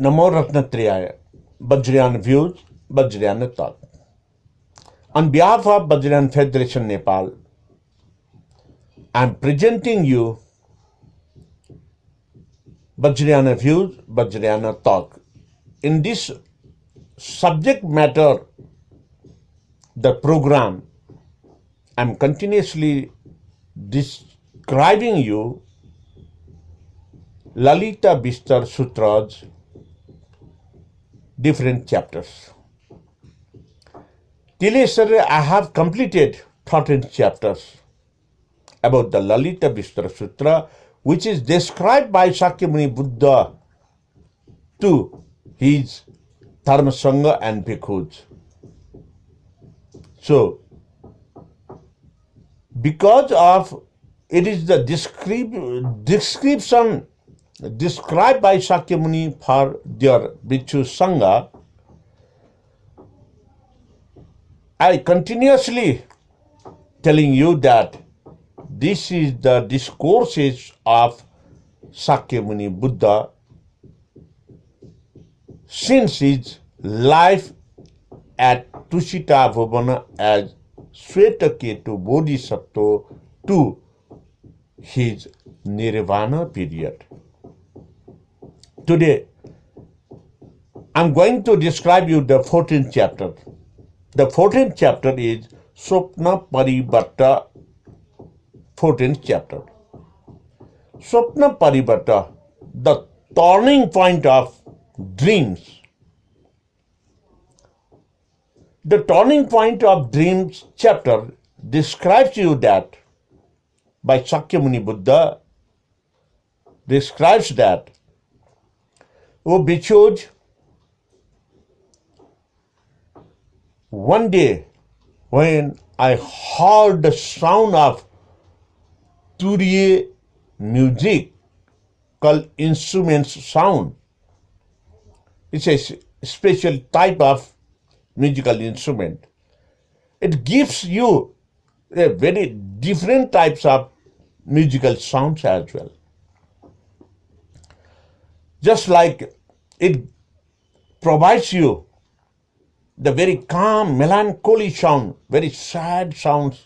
Namo Ratnatriyaya, Vajrayana Views, Vajrayana Talk. On behalf of Vajrayana Federation, Nepal, I am presenting you Vajrayana Views, Vajrayana Talk. In this subject matter, the program, I am continuously describing you Lalitvistar Sutra's different chapters. Till yesterday, I have completed 13 chapters about the Lalitvistar Sutra, which is described by Shakyamuni Buddha to his Dharma Sangha and Bhikkhus. So, because of it is the description described by Shakyamuni for their Bhikshu Sangha, I continuously telling you that this is the discourses of Shakyamuni Buddha since his life at Tushita Bhuvana as Swetaketu Bodhisattva to his Nirvana period. Today, I'm going to describe you the 14th chapter. The 14th chapter is Swapna Parivarta, 14th chapter. Swapna Parivarta, the turning point of dreams. The turning point of dreams chapter describes you that by Shakyamuni Buddha describes that, O Bhikshus, one day when I heard the sound of Turiya music called instruments sound, it's a special type of musical instrument. It gives you a very different types of musical sounds as well. Just like it provides you the very calm, melancholy sound, very sad sounds.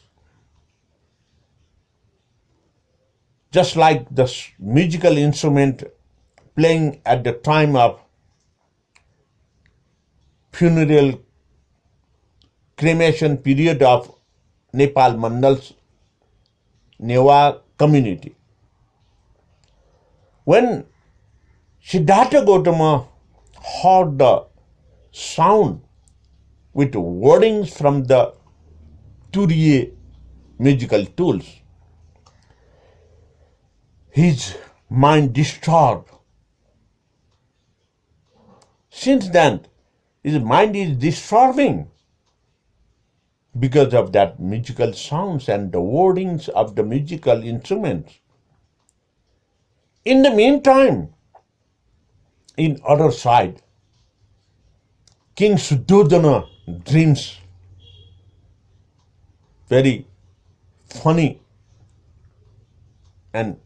Just like the musical instrument playing at the time of funeral cremation period of Nepal Mandal's Neva community. When Siddhartha Gautama heard the sound with wordings from the Turiya musical tools, his mind disturbed. Since then, his mind is disturbing because of that musical sounds and the wordings of the musical instruments. In the meantime, in other side, King Suddhodana dreams very funny and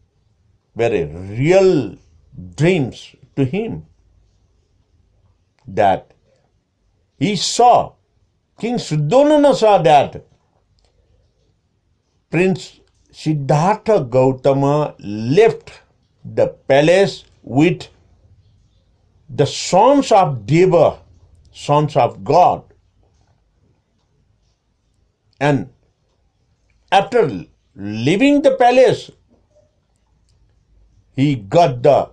very real dreams to him that he saw, King Suddhodana saw that Prince Siddhartha Gautama left the palace with the sons of Deva, sons of God. And after leaving the palace, he got the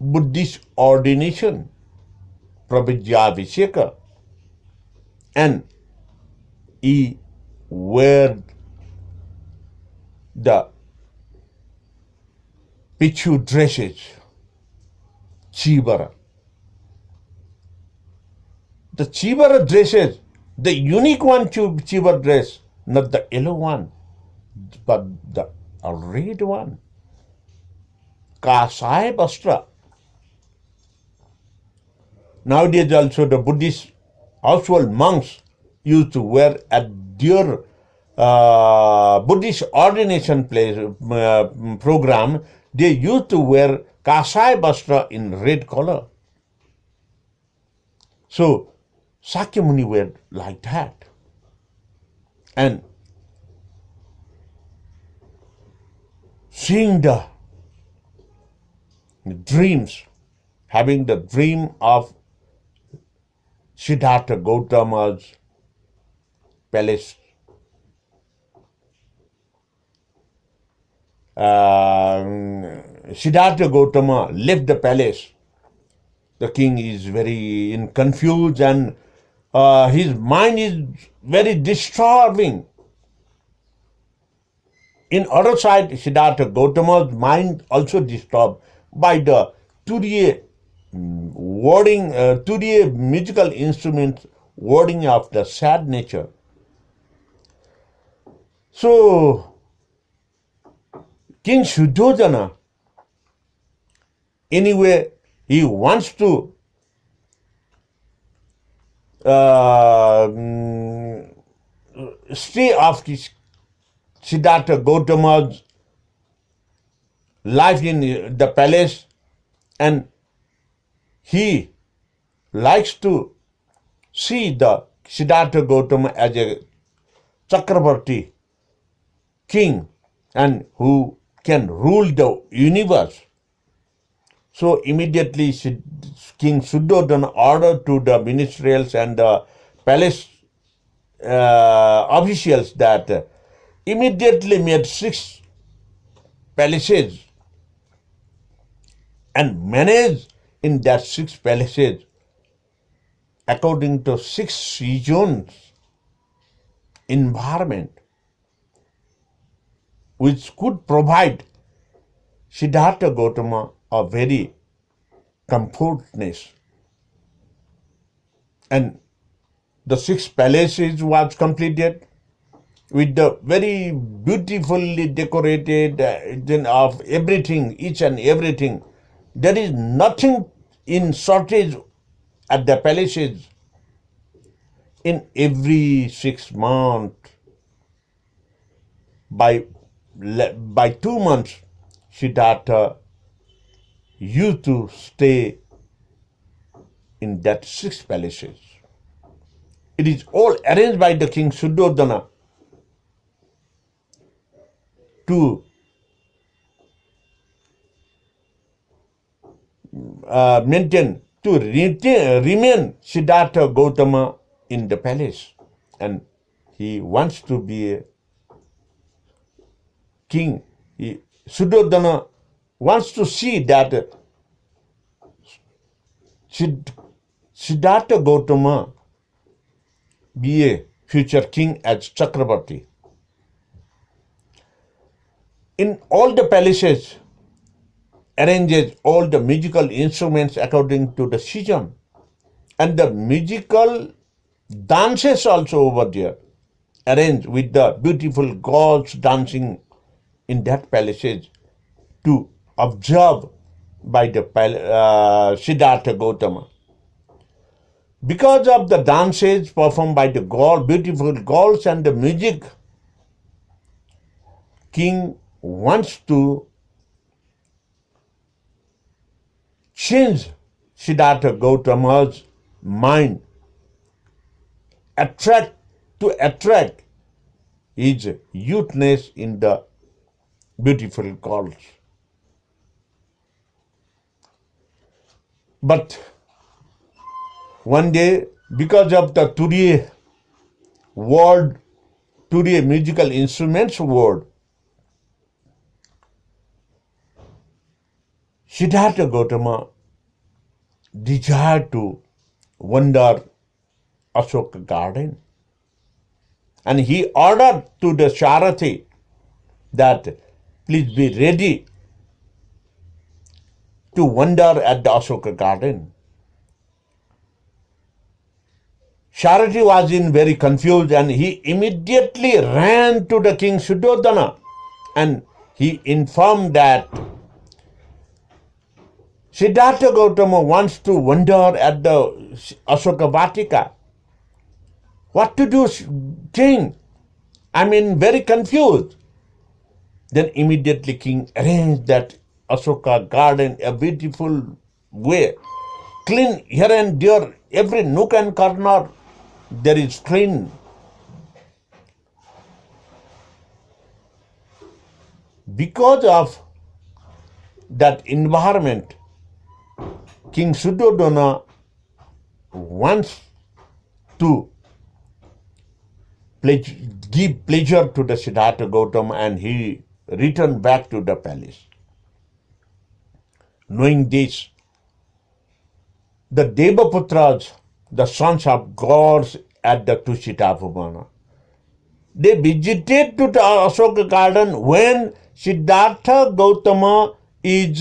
Buddhist ordination, Prabhajyavisheka, and he wore the Bhikshu dresses, Chivara. The Chivara dresses, the unique one Chivara dress, not the yellow one, but the red one. Kasaya Vastra. Nowadays also the Buddhist household monks used to wear at their Buddhist ordination program, they used to wear Kasaya Vastra in red color. So Sakyamuni were like that. And seeing the dreams, having the dream of Siddhartha Gautama's palace, Siddhartha Gautama left the palace. The king is very confused and his mind is very disturbing. In other side, Siddhartha Gautama's mind also disturbed by the Turiya wording, Turiya musical instruments wording of the sad nature. So, King Shuddhodana, anyway, he wants to stay off Siddhartha Gautama's life in the palace, and he likes to see the Siddhartha Gautama as a Chakravarti king and who can rule the universe. So immediately King Shuddhodana ordered to the ministerials and the palace officials that immediately made 6 palaces and managed in that 6 palaces according to 6 seasons environment which could provide Siddhartha Gautama a very comfortness. And the 6 palaces was completed with the very beautifully decorated of everything, each and everything. There is nothing in shortage at the palaces. In every 6 months, by 2 months, Siddhartha used to stay in that 6 palaces. It is all arranged by the King Shuddhodana to remain Siddhartha Gautama in the palace, and he wants to be a king. Shuddhodana wants to see that Siddhartha Gautama be a future king as Chakravarti. In all the palaces, arranges all the musical instruments according to the season, and the musical dances also over there, arranged with the beautiful girls dancing in that palaces to observe by the Siddhartha Gautama. Because of the dances performed by the beautiful girls and the music, king wants to change Siddhartha Gautama's mind, attract his youthness in the beautiful girls. But one day, because of the Turiya musical instruments word, Siddhartha Gautama desired to wander Ashoka garden, and he ordered to the Sharathi that please be ready to wander at the Ashoka garden. Sharathi was very confused, and he immediately ran to the King Shuddhodana and he informed that Siddhartha Gautama wants to wander at the Ashoka Vatika. What to do, king? I'm very confused. Then immediately king arranged that Ashoka garden a beautiful way, clean here and there, every nook and corner, there is clean. Because of that environment, King Suddhodana wants to give pleasure to the Siddhartha Gautama, and he returned back to the palace. Knowing this, the Devaputras, the sons of gods at the Tushita Bhuvana, they visited to the Ashoka garden when Siddhartha Gautama is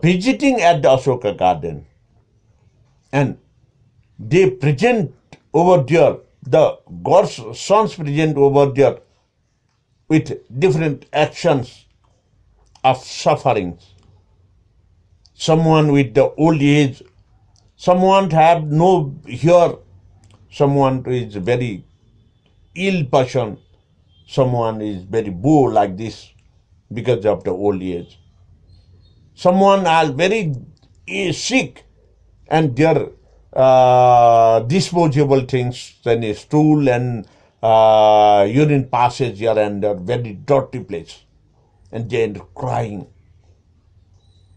visiting at the Ashoka garden. And they present over there, the God's sons present over there with different actions of sufferings. Someone with the old age, someone have no hair, someone is very ill person, someone is very poor like this because of the old age. Someone are very sick and their disposable things, then a stool and urine passes here and a very dirty place. And they are crying.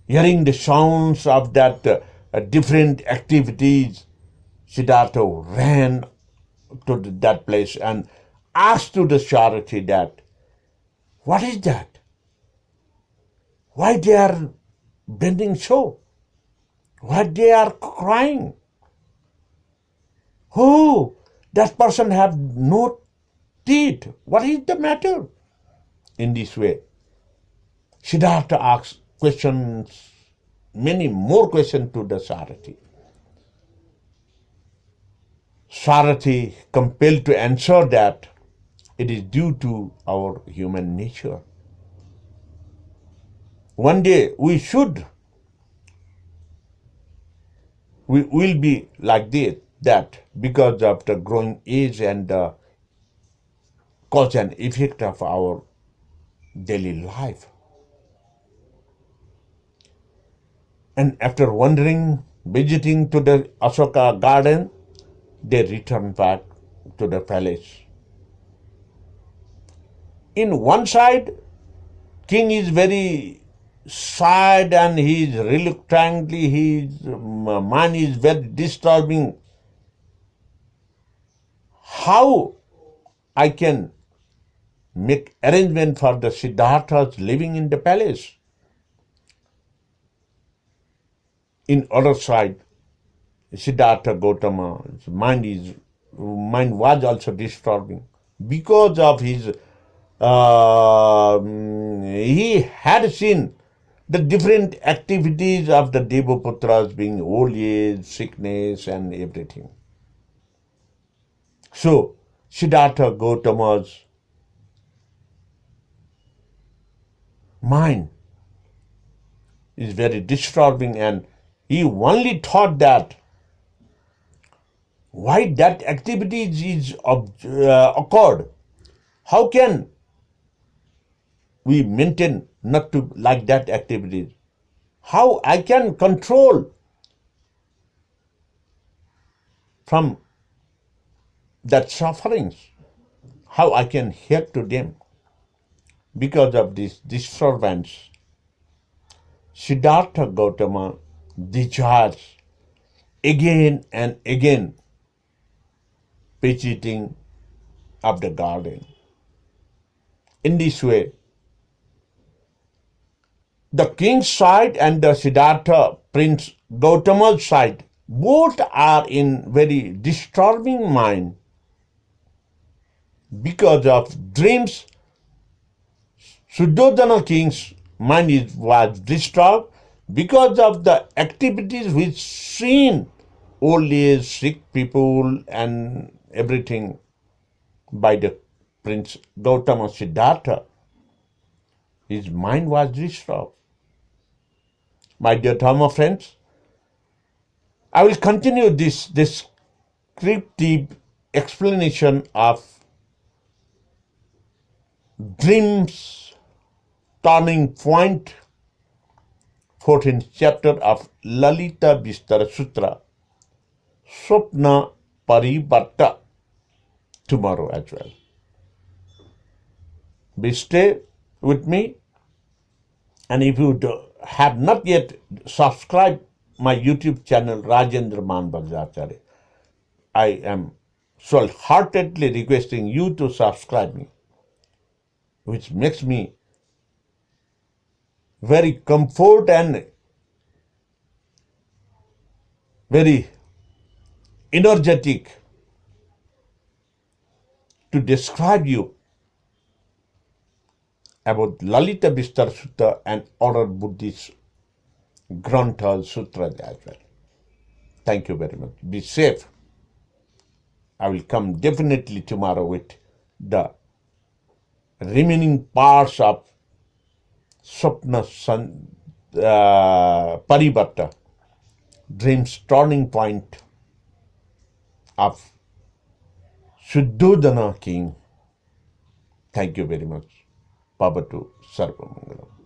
Hearing the sounds of that different activities, Siddhartha ran to that place and asked to the Sarathi that, what is that? Why they are bending so? Why they are crying? Who? That person have no teeth. What is the matter? In this way, Siddhartha asks questions, many more questions to the Sarathi. Sarathi compelled to answer that it is due to our human nature. One day we will be like that because of the growing age and the cause and effect of our daily life. And after wandering, visiting to the Ashoka garden, they return back to the palace. In one side, king is very sad and he is reluctantly, his mind is very disturbing. How I can make arrangement for the Siddharthas living in the palace? In other side, Siddhartha Gautama's mind was also disturbing because of his he had seen the different activities of the Devaputras being old age, sickness and everything. So Siddhartha Gautama's mind is very disturbing and he only thought that why that activity is occurred. How can we maintain not to like that activities? How I can control from that sufferings? How I can help to them? Because of this disturbance, Siddhartha Gautama desires again and again visiting of the garden. In this way, the king's side and the Siddhartha Prince Gautama's side both are in very disturbing mind because of dreams. Suddhodana king's mind was disturbed because of the activities which seen old age, sick people and everything by the Prince Gautama Siddhartha. His mind was disturbed. My dear Dharma friends, I will continue this descriptive explanation of dreams turning point 14th chapter of Lalitvistar Sutra, Swapna Parivarta, tomorrow as well. Be stay with me, and if you have not yet subscribed my YouTube channel Rajendra Man Bajracharya, I am so heartedly requesting you to subscribe me, which makes me very comfort and very energetic to describe you about Lalitvistar Sutra and other Buddhist Grantha Sutras as well. Thank you very much. Be safe. I will come definitely tomorrow with the remaining parts of Swapna Parivarta, dream's turning point of Shuddhodana King. Thank you very much. Pavatu Sarvamangalam.